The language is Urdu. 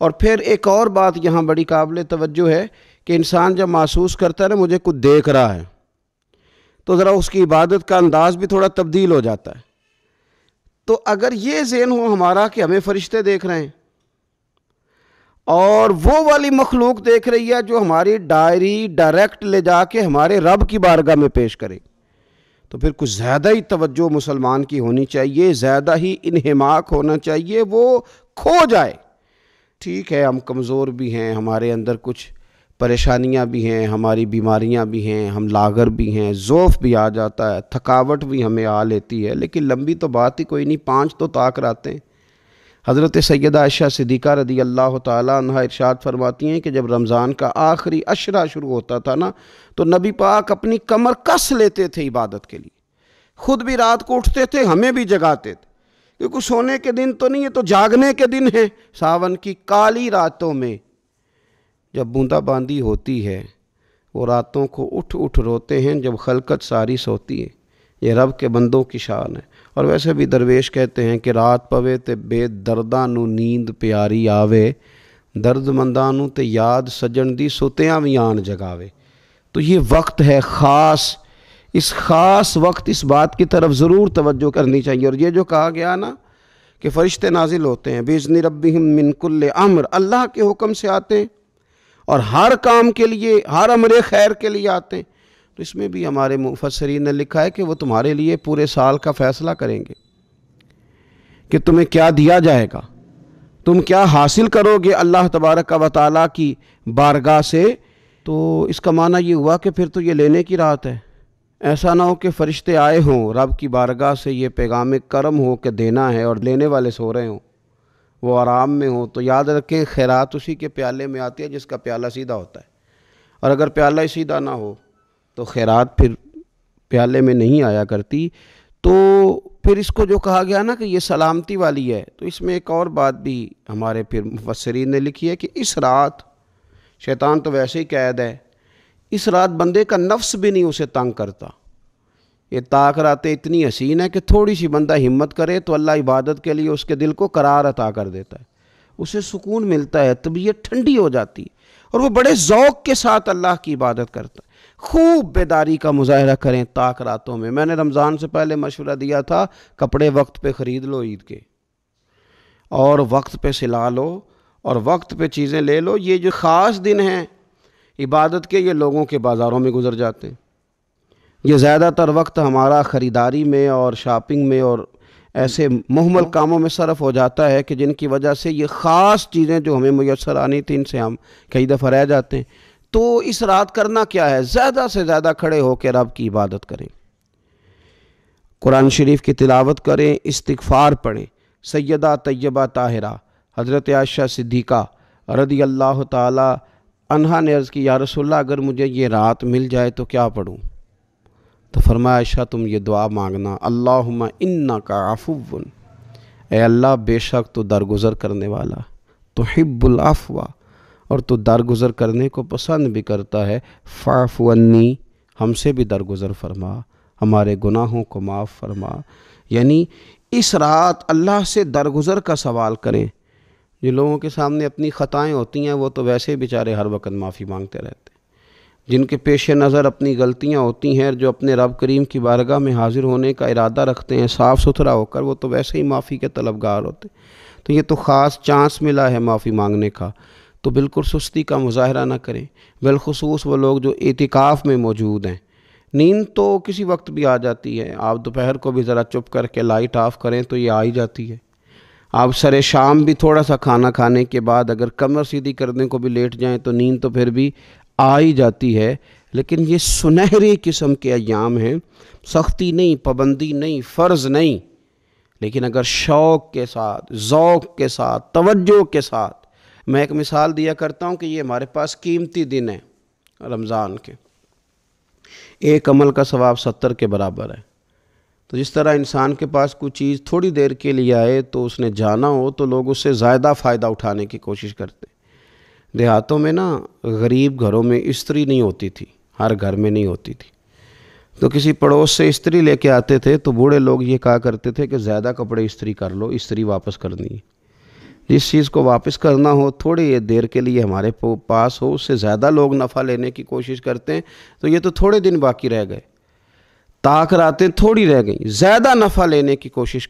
اور پھر ایک اور بات یہاں بڑی قابل توجہ ہے کہ انسان جب محسوس کرتا ہے نا مجھے کچھ دیکھ رہا ہے، تو ذرا اس کی عبادت کا انداز بھی تھوڑا تبدیل ہو جاتا ہے۔ تو اگر یہ ذہن ہو ہمارا کہ ہمیں فرشتے دیکھ رہے ہیں اور وہ والی مخلوق دیکھ رہی ہے جو ہماری ڈائری ڈائریکٹ لے جا کے ہمارے رب کی بارگاہ میں پیش کرے، تو پھر کچھ زیادہ ہی توجہ مسلمان کی ہونی چاہیے، زیادہ ہی انہماک ہونا چاہیے، وہ کھو جائے۔ ٹھیک ہے ہم کمزور بھی ہیں، ہمارے اندر کچھ پریشانیاں بھی ہیں، ہماری بیماریاں بھی ہیں، ہم لاغر بھی ہیں، ضعف بھی آ جاتا ہے، تھکاوٹ بھی ہمیں آ لیتی ہے، لیکن لمبی تو بات ہی کوئی نہیں، 5 تو طاق راتیں۔ حضرت سیدہ عائشہ صدیقہ رضی اللہ تعالیٰ عنہ ارشاد فرماتی ہیں کہ جب رمضان کا آخری عشرہ شروع ہوتا تھا نا تو نبی پاک اپنی کمر کس لیتے تھے عبادت کے لیے، خود بھی رات کو اٹھتے تھے، ہمیں بھی جگاتے تھے، کیونکہ سونے کے دن تو نہیں ہے، تو جاگنے کے دن ہیں۔ ساون کی کالی راتوں میں جب بوندا باندی ہوتی ہے، وہ راتوں کو اٹھ اٹھ روتے ہیں جب خلقت ساری سوتی ہے۔ یہ رب کے بندوں کی شان ہے۔ اور ویسے بھی درویش کہتے ہیں کہ رات پوے تے بے درداں نو نیند پیاری آوے، درد منداں نو تے یاد سجن دی ستیاں وی آن جگاوے۔ تو یہ وقت ہے خاص، اس خاص وقت اس بات کی طرف ضرور توجہ کرنی چاہیے۔ اور یہ جو کہا گیا نا کہ فرشتے نازل ہوتے ہیں بِإِذْنِ رَبِّهِمْ مِنْ كُلِّ امر، اللہ کے حکم سے آتے ہیں اور ہر کام کے لیے، ہر امر خیر کے لیے آتے ہیں۔ تو اس میں بھی ہمارے مفسرین نے لکھا ہے کہ وہ تمہارے لیے پورے سال کا فیصلہ کریں گے کہ تمہیں کیا دیا جائے گا، تم کیا حاصل کرو گے اللہ تبارک و تعالیٰ کی بارگاہ سے۔ تو اس کا معنی یہ ہوا کہ پھر تو یہ لینے کی رات ہے۔ ایسا نہ ہو کہ فرشتے آئے ہوں رب کی بارگاہ سے یہ پیغام کرم ہو کہ دینا ہے اور لینے والے سو رہے ہوں، وہ آرام میں ہوں۔ تو یاد رکھیں خیرات اسی کے پیالے میں آتی ہے جس کا پیالہ سیدھا ہوتا ہے، اور اگر پیالہ ہی سیدھا نہ ہو تو خیرات پھر پیالے میں نہیں آیا کرتی۔ تو پھر اس کو جو کہا گیا نا کہ یہ سلامتی والی ہے، تو اس میں ایک اور بات بھی ہمارے پھر مفسرین نے لکھی ہے کہ اس رات، شیطان تو ویسے ہی قید ہے، اس رات بندے کا نفس بھی نہیں اسے تنگ کرتا۔ یہ طاق راتیں اتنی حسین ہے کہ تھوڑی سی بندہ ہمت کرے تو اللہ عبادت کے لیے اس کے دل کو قرار عطا کر دیتا ہے، اسے سکون ملتا ہے، طبیعت ٹھنڈی ہو جاتی ہے، اور وہ بڑے ذوق کے ساتھ اللہ کی عبادت کرتا ہے۔ خوب بیداری کا مظاہرہ کریں طاق راتوں میں۔ میں نے رمضان سے پہلے مشورہ دیا تھا کپڑے وقت پہ خرید لو عید کے، اور وقت پہ سلا لو، اور وقت پہ چیزیں لے لو۔ یہ جو خاص دن ہیں عبادت کے، یہ لوگوں کے بازاروں میں گزر جاتے ہیں۔ یہ زیادہ تر وقت ہمارا خریداری میں اور شاپنگ میں اور ایسے مہمل کاموں میں صرف ہو جاتا ہے کہ جن کی وجہ سے یہ خاص چیزیں جو ہمیں میسر آنی تھیں ان سے ہم کئی دفعہ رہ جاتے ہیں۔ تو اس رات کرنا کیا ہے؟ زیادہ سے زیادہ کھڑے ہو کے رب کی عبادت کریں، قرآن شریف کی تلاوت کریں، استغفار پڑھیں۔ سیدہ طیبہ طاہرہ حضرت عائشہ صدیقہ رضی اللہ تعالی عنہا نے عرض کی یا رسول اللہ اگر مجھے یہ رات مل جائے تو کیا پڑھوں؟ تو فرمایا عائشہ تم یہ دعا مانگنا، اللہم انک عفو، اے اللہ بے شک تو درگزر کرنے والا، تحب العفو، اور تو درگزر کرنے کو پسند بھی کرتا ہے، فاعف عنی، ہم سے بھی درگزر فرما، ہمارے گناہوں کو معاف فرما۔ یعنی اس رات اللہ سے درگزر کا سوال کریں۔ جو لوگوں کے سامنے اپنی خطائیں ہوتی ہیں وہ تو ویسے بیچارے ہر وقت معافی مانگتے رہتے ہیں، جن کے پیش نظر اپنی غلطیاں ہوتی ہیں، جو اپنے رب کریم کی بارگاہ میں حاضر ہونے کا ارادہ رکھتے ہیں صاف ستھرا ہو کر، وہ تو ویسے ہی معافی کے طلبگار ہوتے ہیں۔ تو یہ تو خاص چانس ملا ہے معافی مانگنے کا، تو بالکل سستی کا مظاہرہ نہ کریں۔ بالخصوص وہ لوگ جو اعتکاف میں موجود ہیں، نیند تو کسی وقت بھی آ جاتی ہے، آپ دوپہر کو بھی ذرا چپ کر کے لائٹ آف کریں تو یہ آ ہی جاتی ہے۔ آپ سر شام بھی تھوڑا سا کھانا کھانے کے بعد اگر کمر سیدھی کرنے کو بھی لیٹ جائیں تو نیند تو پھر بھی آ ہی جاتی ہے۔ لیکن یہ سنہری قسم کے ایام ہیں، سختی نہیں، پابندی نہیں، فرض نہیں، لیکن اگر شوق کے ساتھ، ذوق کے ساتھ، توجہ کے ساتھ، میں ایک مثال دیا کرتا ہوں کہ یہ ہمارے پاس قیمتی دن ہے رمضان کے، ایک عمل کا ثواب 70 کے برابر ہے۔ تو جس طرح انسان کے پاس کوئی چیز تھوڑی دیر کے لیے آئے تو اس نے جانا ہو تو لوگ اس سے زیادہ فائدہ اٹھانے کی کوشش کرتے ہیں۔ دیہاتوں میں نا غریب گھروں میں استری نہیں ہوتی تھی، ہر گھر میں نہیں ہوتی تھی، تو کسی پڑوس سے استری لے کے آتے تھے تو بوڑھے لوگ یہ کہا کرتے تھے کہ زیادہ کپڑے استری کر لو، استری واپس کرنی ہے۔ جس چیز کو واپس کرنا ہو تھوڑی دیر کے لیے ہمارے پاس ہو، اس سے زیادہ لوگ نفع لینے کی کوشش کرتے ہیں، تو یہ تو تھوڑے دن باقی رہ گئے، طاق راتیں تھوڑی رہ گئیں، زیادہ نفع لینے کی کوشش